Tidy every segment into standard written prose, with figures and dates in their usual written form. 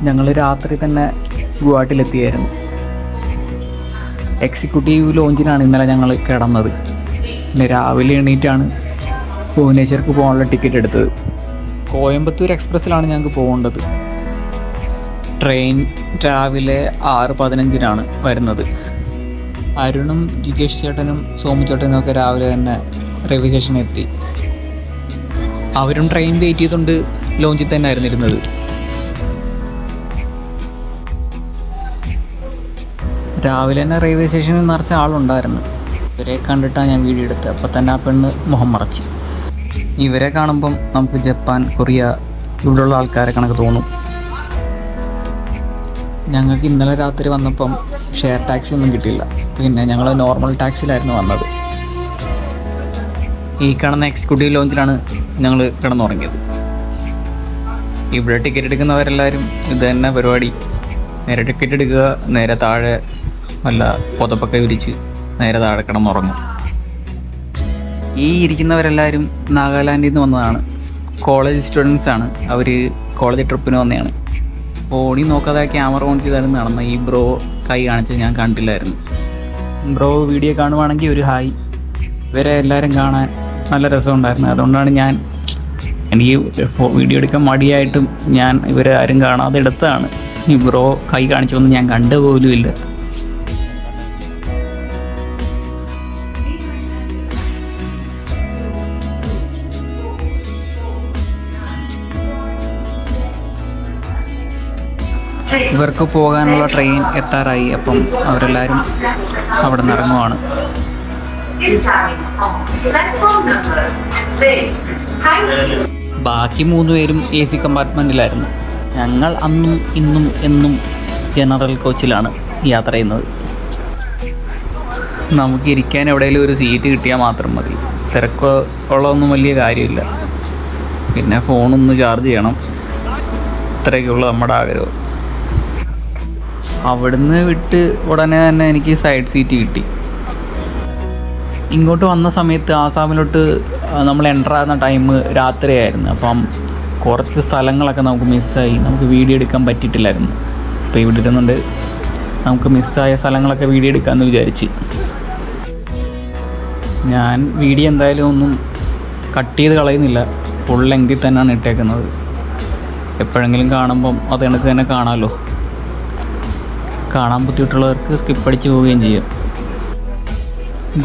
ഞങ്ങൾ രാത്രി തന്നെ ഗുവാഹട്ടിയിലെത്തിയായിരുന്നു. എക്സിക്യൂട്ടീവ് ലോഞ്ചിനാണ് ഇന്നലെ ഞങ്ങൾ കിടന്നത്. പിന്നെ രാവിലെ എണീറ്റാണ് ഭുവനേശ്വർക്ക് പോകാനുള്ള ടിക്കറ്റ് എടുത്തത്. കോയമ്പത്തൂർ എക്സ്പ്രസ്സിലാണ് ഞങ്ങൾക്ക് പോകേണ്ടത്. ട്രെയിൻ രാവിലെ 6:15 വരുന്നത്. അരുണും ജിജേഷ് ചേട്ടനും സോമു ചേട്ടനും ഒക്കെ രാവിലെ തന്നെ റെയിൽവേ സ്റ്റേഷനിൽ എത്തി. അവരും ട്രെയിൻ വെയിറ്റ് ചെയ്തുകൊണ്ട് ലോഞ്ചിൽ തന്നെ ആയിരുന്നു ഇരുന്നത്. രാവിലെ തന്നെ റെയിൽവേ സ്റ്റേഷനിൽ നിറച്ച ആളുണ്ടായിരുന്നു. ഇവരെ കണ്ടിട്ടാണ് ഞാൻ വീഡിയോ എടുത്തത്. അപ്പോൾ തന്നെ ആ പെണ്ണ് മുഖം മറച്ച്. ഇവരെ കാണുമ്പം നമുക്ക് ജപ്പാൻ, കൊറിയ ഇവിടെയുള്ള ആൾക്കാരെ കണക്ക് തോന്നും. ഞങ്ങൾക്ക് ഇന്നലെ രാത്രി വന്നപ്പം ഷെയർ ടാക്സി ഒന്നും കിട്ടിയില്ല. പിന്നെ ഞങ്ങൾ നോർമൽ ടാക്സിയിലായിരുന്നു വന്നത്. ഈ കാണുന്ന എക്സിക്യൂട്ടീവ് ലോഞ്ചിലാണ് ഞങ്ങൾ കിടന്നുറങ്ങിയത്. ഇവിടെ ടിക്കറ്റ് എടുക്കുന്നവരെല്ലാവരും ഇത് തന്നെ പരിപാടി. നേരെ ടിക്കറ്റ് എടുക്കുക, നേരെ താഴെ വല്ല പുതപ്പൊക്കെ വിരിച്ച് നേരെ താഴെ കിടന്നുറങ്ങും. ഈ ഇരിക്കുന്നവരെല്ലാവരും നാഗാലാൻഡിൽ നിന്ന് വന്നതാണ്. കോളേജ് സ്റ്റുഡൻസാണ്. അവർ കോളേജ് ട്രിപ്പിന് വന്നതാണ്. ഫോണിൽ നോക്കാതെ ക്യാമറ ഓൺ ചെയ്തായിരുന്നു നടന്നത്. ഈ ബ്രോ കൈ കാണിച്ചത് ഞാൻ കണ്ടില്ലായിരുന്നു. ബ്രോ വീഡിയോ കാണുവാണെങ്കിൽ ഒരു ഹായ്. ഇവരെ എല്ലാവരും കാണാൻ നല്ല രസമുണ്ടായിരുന്നു. അതുകൊണ്ടാണ് എനിക്ക് വീഡിയോ എടുക്കാൻ മടിയായിട്ടും ഞാൻ ഇവരെ ആരും കാണാതെ എടുത്തതാണ്. ഈ ബ്രോ കൈ കാണിച്ചൊന്നും ഞാൻ കണ്ടുപോലും ഇല്ല. ഇവർക്ക് പോകാനുള്ള ട്രെയിൻ എത്താറായി. അപ്പം അവരെല്ലാവരും അവിടെ നിന്ന് ഇറങ്ങുവാണ്. ബാക്കി 3 പേരും AC കമ്പാർട്ട്മെൻറ്റിലായിരുന്നു. ഞങ്ങൾ അന്നും ഇന്നും എന്നും ജനറൽ കോച്ചിലാണ് യാത്ര ചെയ്യുന്നത്. നമുക്കിരിക്കാൻ എവിടെയെങ്കിലും ഒരു സീറ്റ് കിട്ടിയാൽ മാത്രം മതി. തിരക്കുള്ളതൊന്നും വലിയ കാര്യമില്ല. പിന്നെ ഫോണൊന്ന് ചാർജ് ചെയ്യണം. ഇത്രയൊക്കെയുള്ള നമ്മുടെ ആഗ്രഹം. അവിടുന്ന് വിട്ട് ഉടനെ തന്നെ എനിക്ക് സൈഡ് സീറ്റ് കിട്ടി. ഇങ്ങോട്ട് വന്ന സമയത്ത് ആസാമിലോട്ട് നമ്മൾ എൻ്റർ ആകുന്ന ടൈം രാത്രിയായിരുന്നു. അപ്പം കുറച്ച് സ്ഥലങ്ങളൊക്കെ നമുക്ക് മിസ്സായി. നമുക്ക് വീഡിയോ എടുക്കാൻ പറ്റിയിട്ടില്ലായിരുന്നു. അപ്പോൾ ഇവിടെ ഇരുന്നുണ്ട് നമുക്ക് മിസ്സായ സ്ഥലങ്ങളൊക്കെ വീഡിയോ എടുക്കാമെന്ന് വിചാരിച്ച്. ഞാൻ വീഡിയോ എന്തായാലും ഒന്നും കട്ട് ചെയ്ത് കളയുന്നില്ല. ഫുൾ ലെങ്തിൽ തന്നെയാണ് ഇട്ടേക്കുന്നത്. എപ്പോഴെങ്കിലും കാണുമ്പം അത് കണക്ക് തന്നെ കാണാമല്ലോ. കാണാൻ ബുദ്ധിമുട്ടുള്ളവർക്ക് സ്കിപ്പ് അടിച്ച് പോവുകയും ചെയ്യും.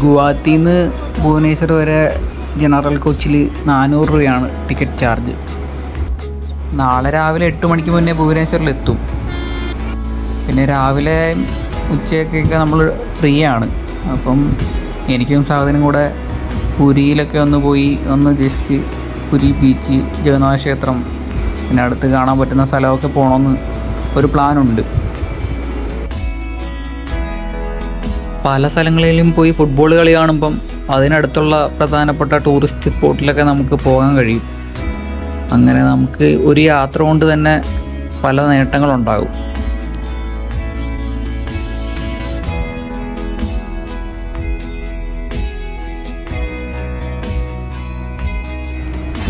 ഗുവാഹത്തിയിൽ നിന്ന് ഭുവനേശ്വർ വരെ ജനറൽ കോച്ചിൽ 400 രൂപയാണ് ടിക്കറ്റ് ചാർജ്. നാളെ രാവിലെ 8 മണിക്ക് മുന്നേ ഭുവനേശ്വറിലെത്തും. പിന്നെ രാവിലെ ഉച്ചയ്ക്കൊക്കെ നമ്മൾ ഫ്രീ ആണ്. അപ്പം എനിക്കും സാധനം കൂടെ പുരിയിലൊക്കെ ഒന്ന് ജസ്റ്റ് പുരി ബീച്ച്, ജഗന്നാഥ ക്ഷേത്രം, പിന്നെ അടുത്ത് കാണാൻ പറ്റുന്ന സ്ഥലമൊക്കെ പോകണമെന്ന് ഒരു പ്ലാനുണ്ട്. പല സ്ഥലങ്ങളിലും പോയി ഫുട്ബോൾ കളി കാണുമ്പം അതിനടുത്തുള്ള പ്രധാനപ്പെട്ട ടൂറിസ്റ്റ് സ്പോട്ടിലൊക്കെ നമുക്ക് പോകാൻ കഴിയും. അങ്ങനെ നമുക്ക് ഒരു യാത്ര കൊണ്ട് തന്നെ പല നേട്ടങ്ങളുണ്ടാകും.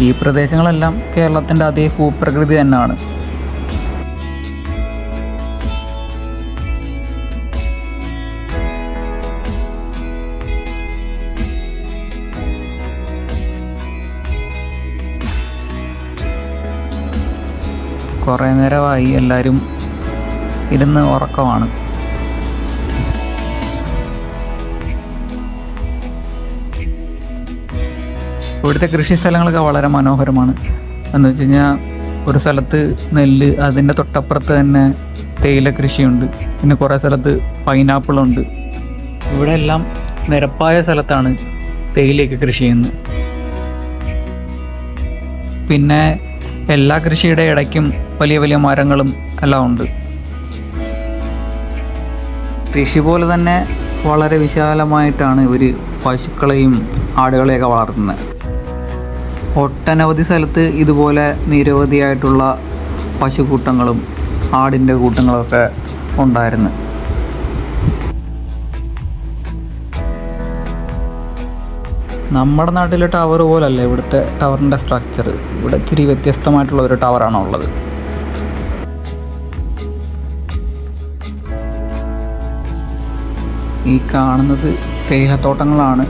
ഈ പ്രദേശങ്ങളെല്ലാം കേരളത്തിൻ്റെ അതേ ഭൂപ്രകൃതി തന്നെയാണ്. കുറേ നേരമായി എല്ലാവരും ഇരുന്ന് ഉറക്കമാണ്. ഇവിടുത്തെ കൃഷി സ്ഥലങ്ങളൊക്കെ വളരെ മനോഹരമാണ്. എന്ന് വെച്ച് കഴിഞ്ഞാൽ ഒരു സ്ഥലത്ത് നെല്ല്, അതിൻ്റെ തൊട്ടപ്പുറത്ത് തന്നെ തേയില കൃഷിയുണ്ട്. പിന്നെ കുറേ സ്ഥലത്ത് പൈനാപ്പിളുണ്ട്. ഇവിടെ എല്ലാം നിരപ്പായ സ്ഥലത്താണ് തേയിലയൊക്കെ കൃഷി ചെയ്യുന്നത്. പിന്നെ എല്ലാ കൃഷിയുടെ ഇടയ്ക്കും വലിയ വലിയ മരങ്ങളും എല്ലാം ഉണ്ട്. കൃഷി പോലെ തന്നെ വളരെ വിശാലമായിട്ടാണ് ഇവർ പശുക്കളെയും ആടുകളെയൊക്കെ വളർത്തുന്നത്. ഒട്ടനവധി സ്ഥലത്ത് ഇതുപോലെ നിരവധിയായിട്ടുള്ള പശുക്കൂട്ടങ്ങളും ആടിൻ്റെ കൂട്ടങ്ങളൊക്കെ ഉണ്ടായിരുന്നു. നമ്മുടെ നാട്ടിലെ ടവർ പോലല്ല ഇവിടുത്തെ ടവറിൻ്റെ സ്ട്രക്ചർ. ഇവിടെ ഇച്ചിരി വ്യത്യസ്തമായിട്ടുള്ള ഒരു ടവറാണ് ഉള്ളത്. ഈ കാണുന്നത് തേയിലത്തോട്ടങ്ങളാണ്.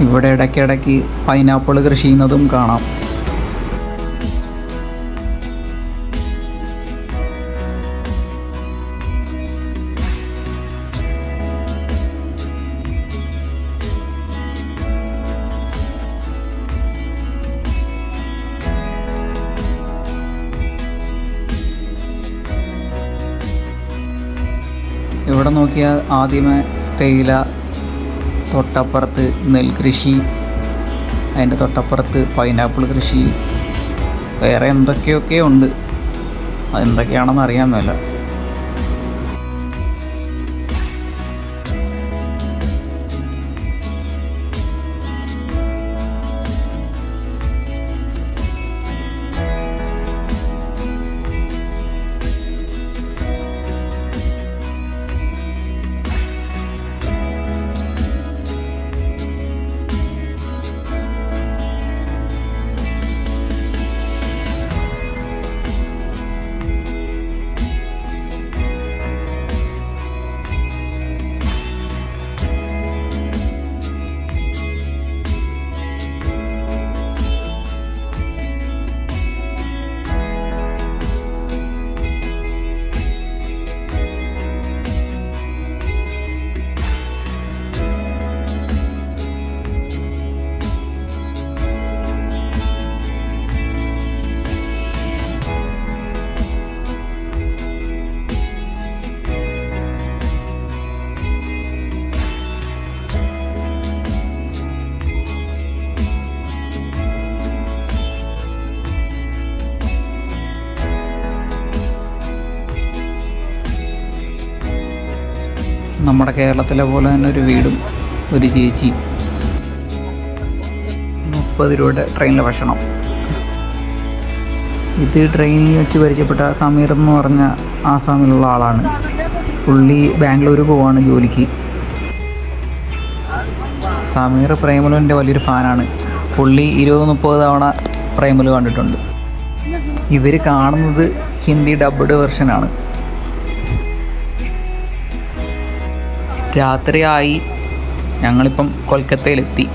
ഇവിടെ ഇടയ്ക്കിടയ്ക്ക് പൈനാപ്പിൾ കൃഷി ചെയ്യുന്നതും കാണാം. ഇവിടെ നോക്കിയാൽ ആദ്യമേ തേയില, തൊട്ടപ്പുറത്ത് നെൽകൃഷി, അതിൻ്റെ തൊട്ടപ്പുറത്ത് പൈനാപ്പിൾ കൃഷി, വേറെ എന്തൊക്കെയൊക്കെ ഉണ്ട്. അതെന്തൊക്കെയാണെന്ന് അറിയാൻ മേല. നമ്മുടെ കേരളത്തിലെ പോലെ തന്നെ ഒരു വീടും ഒരു ചേച്ചി, 30 രൂപയുടെ ട്രെയിനിലെ ഭക്ഷണം. ഇത് ട്രെയിനിൽ വെച്ച് പരിചയപ്പെട്ട സമീർ എന്ന് പറഞ്ഞ ആസാമിലുള്ള ആളാണ്. പുള്ളി ബാംഗ്ലൂർ പോവാണ് ജോലിക്ക്. സമീർ പ്രേമലുവിൻ്റെ വലിയൊരു ഫാനാണ്. പുള്ളി 20-30 തവണ പ്രേമലു കണ്ടിട്ടുണ്ട്. ഇവർ കാണുന്നത് ഹിന്ദി ഡബ്ഡ് വെർഷനാണ്. രാത്രിയായി, ഞങ്ങളിപ്പം കൊൽക്കത്തയിലെത്തി.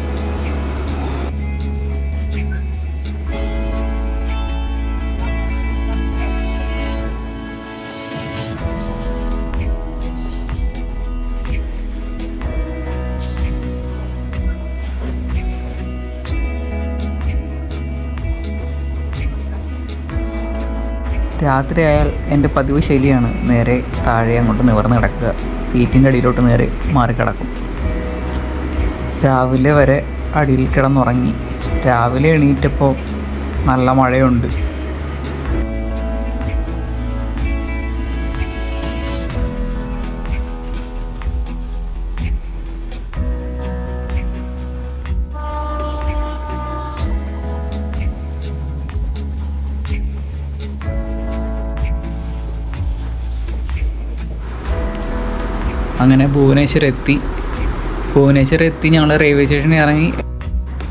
രാത്രിയായാൽ എൻ്റെ പതിവ് ശൈലിയാണ് നേരെ താഴെ അങ്ങോട്ട് നിവർന്ന് കിടക്കുക. സീറ്റിൻ്റെ അടിയിലോട്ട് നേരെ മാറിക്കിടക്കും. രാവിലെ വരെ അടിയിൽ കിടന്നുറങ്ങി. രാവിലെ എണീറ്റപ്പോൾ നല്ല മഴയുണ്ട്. അങ്ങനെ ഭുവനേശ്വർ എത്തി ഞങ്ങൾ റെയിൽവേ സ്റ്റേഷനിൽ ഇറങ്ങി.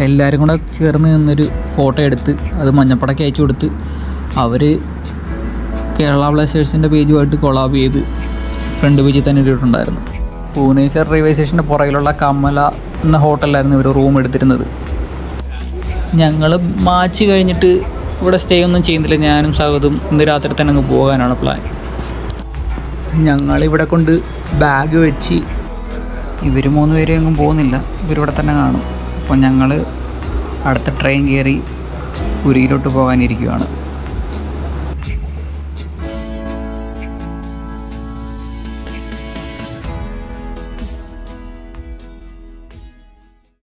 എല്ലാവരും കൂടെ ചേർന്ന് നിന്നൊരു ഫോട്ടോ എടുത്ത് അത് മഞ്ഞപ്പടയ്ക്ക് അയച്ചു കൊടുത്ത് അവർ കേരള ബ്ലാസ്റ്റേഴ്സിൻ്റെ പേജുമായിട്ട് കൊളാബ് ചെയ്ത് ഫ്രണ്ട് പേജിൽ തന്നെ ഇട്ടിട്ടുണ്ടായിരുന്നു. ഭുവനേശ്വർ റെയിൽവേ സ്റ്റേഷൻ്റെ പുറകിലുള്ള കമല എന്ന ഹോട്ടലിലായിരുന്നു ഇവർ റൂം എടുത്തിരുന്നത്. ഞങ്ങൾ മാച്ച് കഴിഞ്ഞിട്ട് ഇവിടെ സ്റ്റേ ഒന്നും ചെയ്യുന്നില്ല. ഞാനും സഹദും ഇന്ന് രാത്രി തന്നെ അങ്ങ് പോകാനാണ് പ്ലാൻ. ഞങ്ങളിവിടെ കൊണ്ട് ബാഗ് വെച്ച് ഇവർ 3 പേരും എങ്ങും പോകുന്നില്ല. ഇവരിവിടെ തന്നെ കാണും. അപ്പോൾ ഞങ്ങൾ അടുത്ത ട്രെയിൻ കയറി പുരിയിലോട്ട് പോകാനിരിക്കുകയാണ്.